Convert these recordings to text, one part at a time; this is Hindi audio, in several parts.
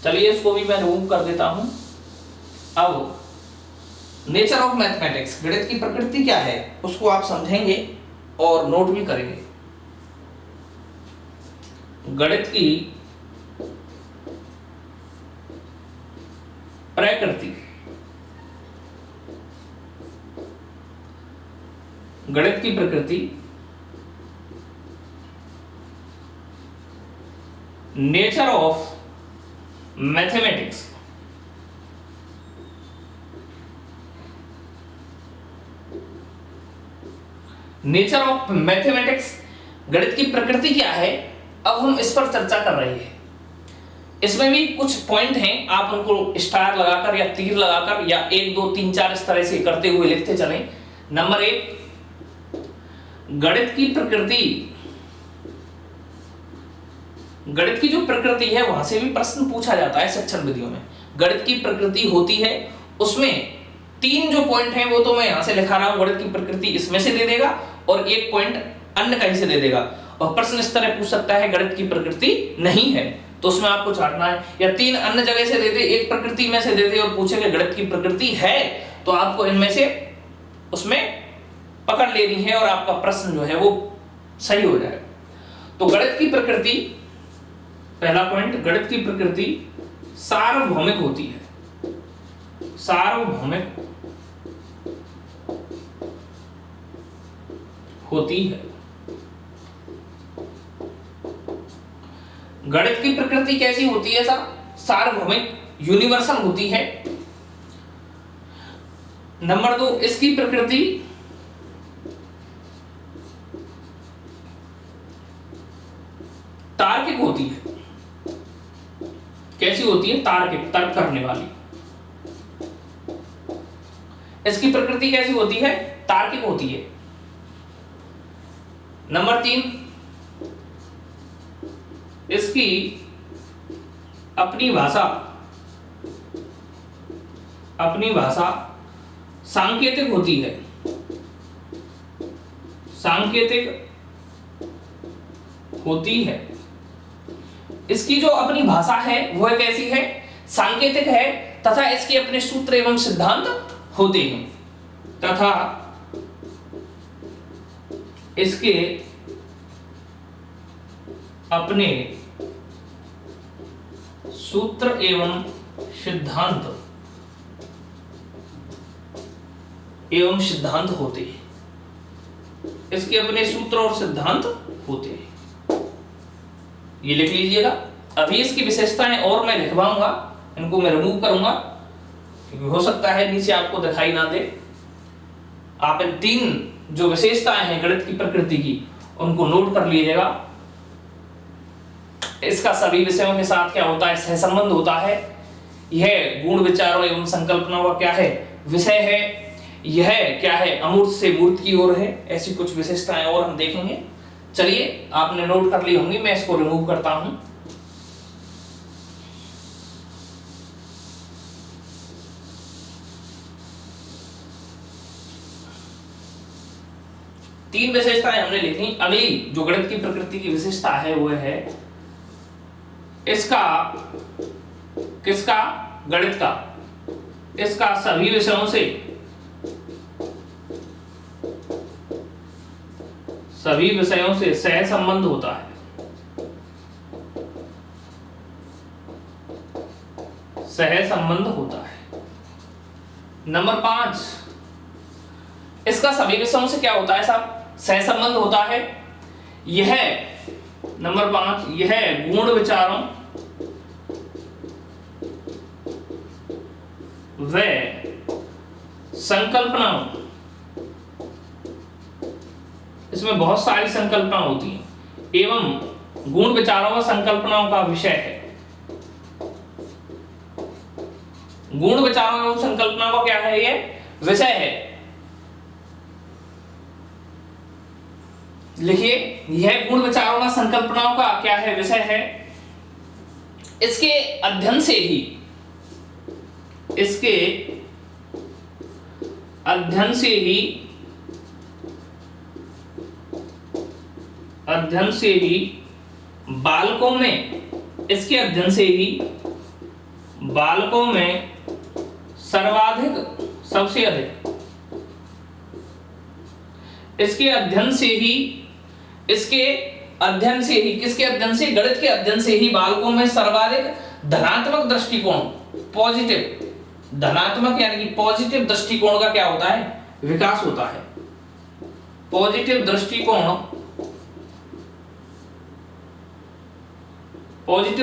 चलिए इसको भी मैं रिमूव कर देता हूं। अब नेचर ऑफ मैथमेटिक्स, गणित की प्रकृति क्या है, उसको आप समझेंगे और नोट भी करेंगे। गणित की प्रकृति, गणित की प्रकृति, nature of mathematics, nature of mathematics, गणित की प्रकृति क्या है, अब हम इस पर चर्चा कर रहे हैं। इसमें भी कुछ पॉइंट हैं, आप उनको स्टार लगाकर या तीर लगाकर या 1 2 3 4 इस तरह से करते हुए लिखते चलें। नंबर 1, गणित की प्रकृति, गणित की जो प्रकृति है वहां से भी प्रश्न पूछा जाता है शिक्षण विधियों में। गणित की प्रकृति होती है, उसमें 3 जो पॉइंट हैं वो तो मैं यहां से लिखा रहा हूं, गणित की प्रकृति इसमें से दे देगा और 1 पॉइंट अन्य कहीं से दे देगा। और प्रश्न इस तरह पूछ सकता है गणित की प्रकृति नहीं है, तो उसमें आपको छांटना है, या 3 अन्य जगह से दे दे, 1 प्रकृति में से दे दे और पूछे कि गणित की प्रकृति है, तो आपको इनमें से उसमें पकड़ लेनी है और आपका प्रश्न जो है वो सही हो जाएगा। तो गणित की प्रकृति, पहला पॉइंट, गणित की प्रकृति सार्वभौमिक होती है, सार्वभौमिक होती है। गणित की प्रकृति कैसी होती है सर? सार्वभौमिक, यूनिवर्सल होती है। नंबर 2, इसकी प्रकृति तार्किक होती है। कैसी होती है? तार्किक, तर्क करने वाली। इसकी प्रकृति कैसी होती है? तार्किक होती है। नंबर 3, इसकी अपनी भाषा, अपनी भाषा सांकेतिक होती है, सांकेतिक होती है। इसकी जो अपनी भाषा है वह कैसी है? सांकेतिक है, तथा इसके अपने सूत्र एवं सिद्धांत होते हैं, तथा इसके अपने सूत्र एवं सिद्धांत होते हैं। इसके अपने सूत्र और सिद्धांत होते हैं, ये लिख लीजिएगा। अभी इसकी विशेषताएं और मैं लिखवाऊंगा, इनको मैं रिमूव करूंगा क्योंकि हो सकता है नीचे आपको दिखाई ना दे। आप इन 3 जो विशेषताएं हैं गणित की प्रकृति की, उनको नोट कर लीजिएगा। इसका सभी विषयों के साथ क्या होता है? सहसंबंध होता है। यह गुण विचारों एवं संकल्पनाओं का क्या है? विषय है। यह क्या है? अमूर्त से मूर्त की ओर है। ऐसी कुछ विशेषताएं और हम देखेंगे। चलिए, आपने नोट कर ली होंगी, मैं इसको रिमूव करता हूं। तीन विशेषताएं हमने लिखी। अगली जो गणित की प्रकृति की विशेषता है वो है इसका, किसका? गणित का। इसका सभी विषयों से, सभी विषयों से सहसंबंध होता है, सहसंबंध होता है। नंबर 5, इसका सभी विषयों से क्या होता है साहब? सहसंबंध होता है। यह नंबर 5, यह गुण विचारों व संकल्पनाओं, इसमें बहुत सारी संकल्पना होती हैं, एवं गुण विचारों व संकल्पनाओं का विषय है। गुण विचारों एवं संकल्पनाओं का क्या है? ये विषय है। लिखिए, यह गुण विचारों व संकल्पनाओं का क्या है? विषय है। इसके अध्ययन से ही, इसके अध्ययन से ही, बालकों में, इसके अध्ययन से ही बालकों में सर्वाधिक, सबसे अधिक, इसके अध्ययन से ही, किसके अध्ययन से, गणित के अध्ययन से ही बालकों में सर्वाधिक धनात्मक दृष्टिकोण, पॉजिटिव, धनात्मक यानी कि पॉजिटिव दृष्टिकोण का क्या होता है, विकास होता है। पॉजिटिव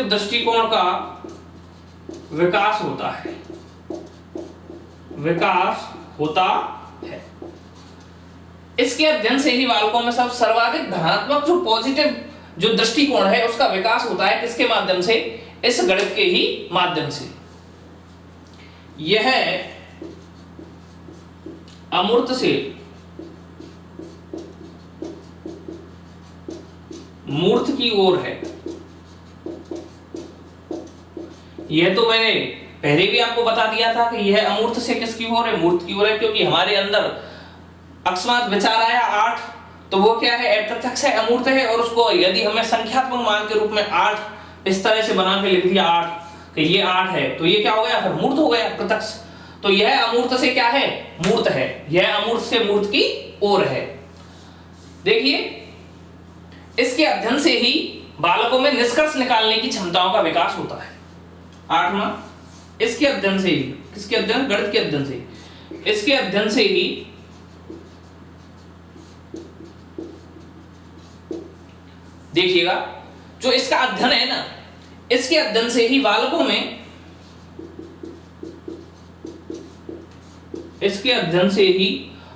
दृष्टिकोण का विकास होता है, इसके अध्ययन से ही बालकों में सब सर्वाधिक धनात्मक जो पॉजिटिव जो दृष्टिकोण है उसका विकास होता है। किसके माध्यम से, इस गणित के ही माध्यम से। यह अमूर्त से मूर्त की ओर है। यह तो मैंने पहले भी आपको बता दिया था कि यह अमूर्त से किसकी ओर है, मूर्त की ओर है, क्योंकि हमारे अंदर अकस्मात विचार आया 8, तो वो क्या है, अप्रत्यक्ष है, अमूर्त है, और उसको यदि हमें संख्यात्मक मान के रूप में 8 इस तरह से बना के लिख दिया 8 कि ये 8 है, तो ये क्या हो गया, फिर मूर्त हो गया, प्रत्यक्ष। तो यह अमूर्त से क्या है, मूर्त है, यह अमूर्त से मूर्त की ओर है। देखिए, इसके अध्ययन से ही बालकों में निष्कर्ष निकालने की क्षमताओं का विकास होता है। 8वां, इसके अध्ययन से ही, किसके अध्ययन, गणित के अध्ययन से, इसके अध्ययन से ही देखिएगा, जो इसका अध्ययन है ना, इसके अध्ययन से ही बालकों में, इसके अध्ययन से ही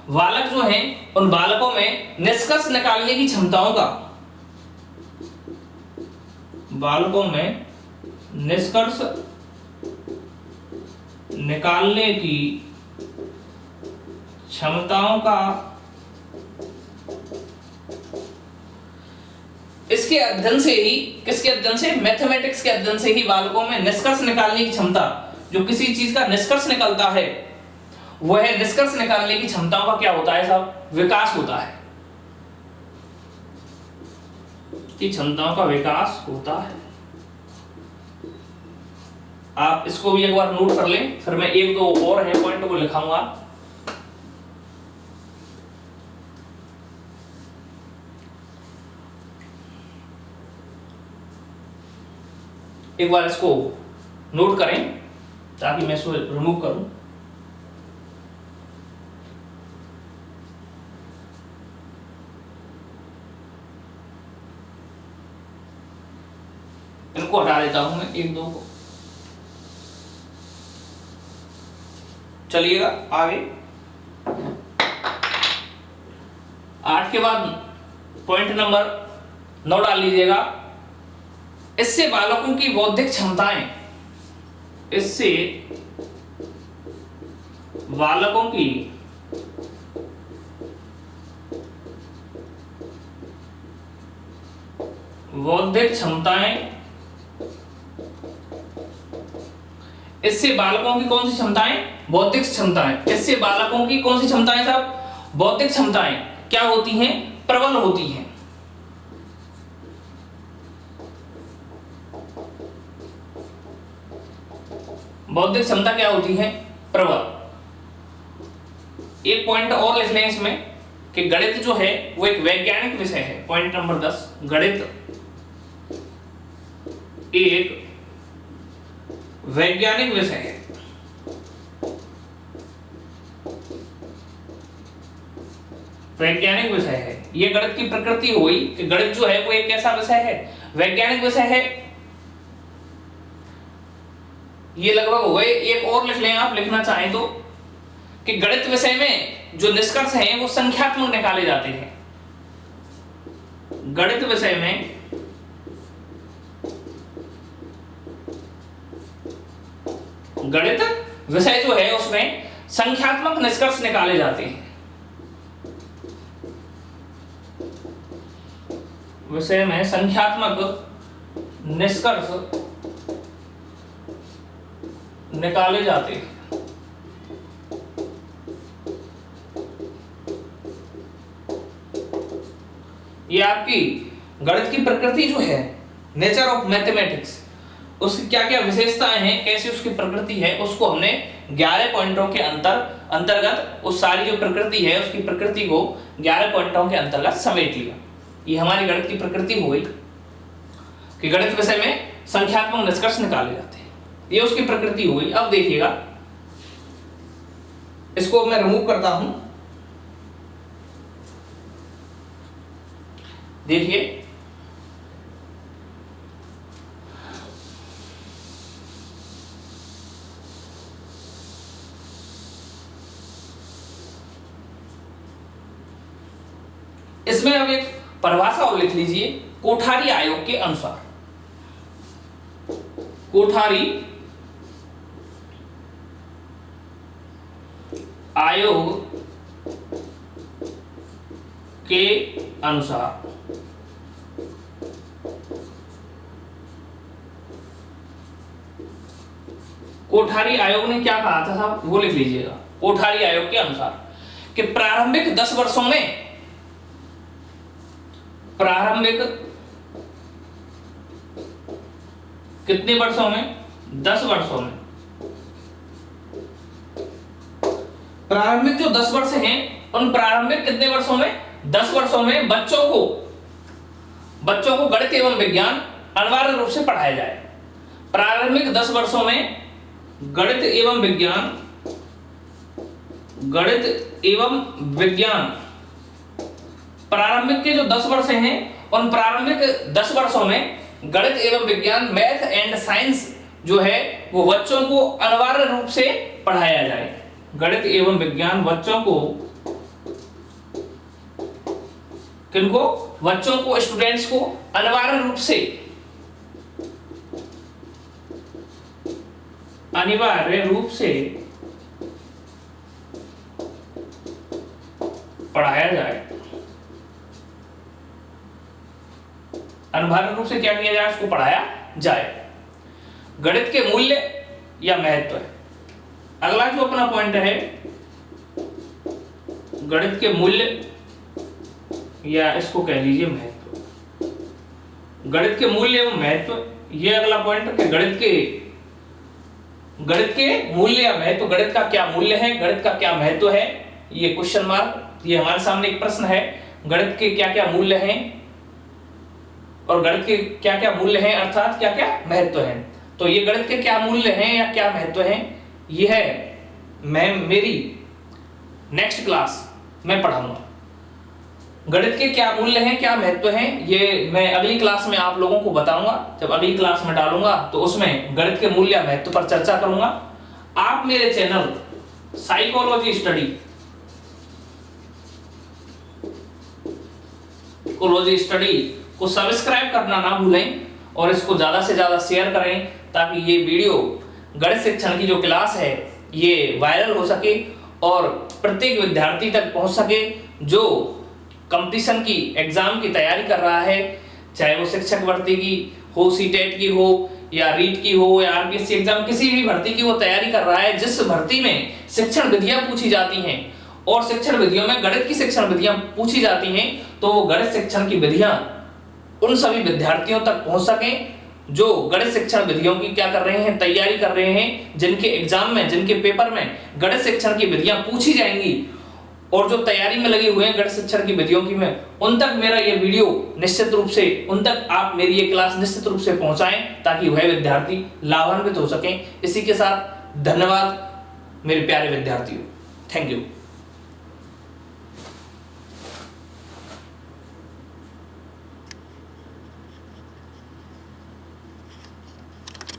बालक जो हैं उन बालकों में निष्कर्ष निकालने की क्षमताओं का, बालकों में निष्कर्ष निकालने की क्षमताओं का, इसके अध्ययन से ही, किसके अध्ययन से, मैथमेटिक्स के अध्ययन से ही बालकों में निष्कर्ष निकालने की क्षमता, जो किसी चीज का निष्कर्ष निकलता है, वह निष्कर्ष निकालने की क्षमताओं का क्या होता है साहब, विकास होता है, की क्षमताओं का विकास होता है। आप इसको भी एक बार नोट कर लें, फिर मैं एक दो और है पॉइंट को लिखाऊंगा। एक बार इसको नोट करें ताकि मैं इसको रिमूव करूं। इनको हटा देता हूं मैं, एक दो को। चलिएगा आगे, 8 के बाद पॉइंट नंबर 9 डाल लीजिएगा। इससे बालकों की बौद्धिक क्षमताएं, इससे बालकों की बौद्धिक क्षमताएं, इससे बालकों की कौन सी क्षमताएं, बौद्धिक क्षमताएं, इससे बालकों की कौन सी क्षमताएं साहब, बौद्धिक क्षमताएं क्या होती हैं, प्रबल होती हैं। बौद्धिक क्षमता क्या होती है, प्रबल। एक पॉइंट और लिख लें इसमें कि गणित जो है वो एक वैज्ञानिक विषय है। पॉइंट नंबर 10, गणित एक वैज्ञानिक विषय है। वैज्ञानिक विषय है, ये गणित की प्रकृति हो गई कि गणित जो है वो एक कैसा विषय है, वैज्ञानिक विषय है। ये लगभग हो गए। एक और लिख लें आप, लिखना चाहें तो, कि गणित विषय में जो निष्कर्ष हैं वो संख्यात्मक निकाले जाते हैं। गणित विषय में गणित विषय जो है उसमें संख्यात्मक निष्कर्ष निकाले जाते हैं। विषय में संख्यात्मक निष्कर्ष निकाले जाते हैं। ये आपकी गणित की प्रकृति जो है, नेचर ऑफ मैथमेटिक्स, उसकी क्या क्या विशेषताएं हैं, कैसी उसकी प्रकृति है, उसको हमने 11 पॉइंटों के अंतर्गत उस सारी जो प्रकृति है उसकी प्रकृति को 11 पॉइंटों के अंतर्गत समेट लिया। ये हमारी गणित की प्रकृति हो गई कि गणित विषय में संख्यात्मक निष्कर्ष निकाले जाते हैं, ये उसकी प्रकृति हो गई। अब देखिएगा, इसको मैं रिमूव करता हूं। देखिए इसमें अब एक परिभाषा और लिख लीजिए, कोठारी आयोग के अनुसार। कोठारी आयोग के अनुसार कोठारी आयोग ने क्या कहा था साहब, वो लिख लीजिएगा। कोठारी आयोग के अनुसार कि प्रारंभिक 10 वर्षों में, प्रारंभिक कितने वर्षों में, 10 वर्षों में, प्रारंभिक जो 10 वर्ष हैं उन प्रारंभिक कितने वर्षों में, 10 वर्षों में बच्चों को गणित एवं विज्ञान अनिवार्य रूप से पढ़ाया जाए। प्रारंभिक 10 वर्षों में गणित एवं विज्ञान, प्रारंभिक के जो 10 वर्ष हैं उन प्रारंभिक 10 वर्षों में गणित एवं विज्ञान, मैथ एंड साइंस जो है वो बच्चों को अनिवार्य रूप से पढ़ाया जाए। गणित एवं विज्ञान बच्चों को, किनको, बच्चों को, स्टूडेंट्स को अनिवार्य रूप से पढ़ाया जाए। अनिवार्य रूप से क्या किया जाए, उसको पढ़ाया जाए। गणित के मूल्य या महत्व है अगला जो अपना पॉइंट है, गणित के मूल्य या इसको कह लीजिए महत्व। गणित के मूल्य एवं महत्व, ये अगला पॉइंट है। गणित के मूल्य या महत्व, गणित का क्या मूल्य है, गणित का क्या महत्व है, ये क्वेश्चन मार्क, ये हमारे सामने एक प्रश्न है। गणित के क्या क्या मूल्य हैं और गणित के क्या क्या मूल्य हैं, अर्थात क्या क्या महत्व है। तो ये गणित के क्या मूल्य हैं या क्या महत्व है, ये है मैं मेरी नेक्स्ट क्लास में पढ़ाऊंगा। गणित के क्या मूल्य हैं, क्या महत्व हैं, ये मैं अगली क्लास में आप लोगों को बताऊंगा। जब अगली क्लास में डालूंगा तो उसमें गणित के मूल्य महत्व पर चर्चा करूंगा। आप मेरे चैनल साइकोलॉजी स्टडी को सब्सक्राइब करना ना भूलें और इसको ज्यादा से ज्यादा शेयर करें ताकि ये वीडियो गणित शिक्षण की जो क्लास है ये वायरल हो सके और प्रत्येक विद्यार्थी तक पहुंच सके जो कंपटीशन की एग्जाम की तैयारी कर रहा है, चाहे वो शिक्षक भर्ती की हो, सीटेट की हो या रीट की हो या आरपीएससी एग्जाम, किसी भी भर्ती की वो तैयारी कर रहा है जिस भर्ती में शिक्षण विधियां पूछी जाती हैं और शिक्षण विधियों में गणित की शिक्षण विधियां पूछी जाती हैं, तो वो गणित शिक्षण की विधियां उन सभी विद्यार्थियों तक पहुंच सकें जो गणित शिक्षण विधियों की क्या कर रहे हैं, तैयारी कर रहे हैं, जिनके एग्जाम में, जिनके पेपर में गणित शिक्षण की विधियां पूछी जाएंगी और जो तैयारी में लगे हुए हैं गणित शिक्षण की विधियों की में, उन तक मेरा ये वीडियो निश्चित रूप से, उन तक आप मेरी ये क्लास निश्चित रूप से पहुंचाएं ताकि वह विद्यार्थी लाभान्वित हो सकें। इसी के साथ धन्यवाद मेरे प्यारे विद्यार्थियों, थैंक यू।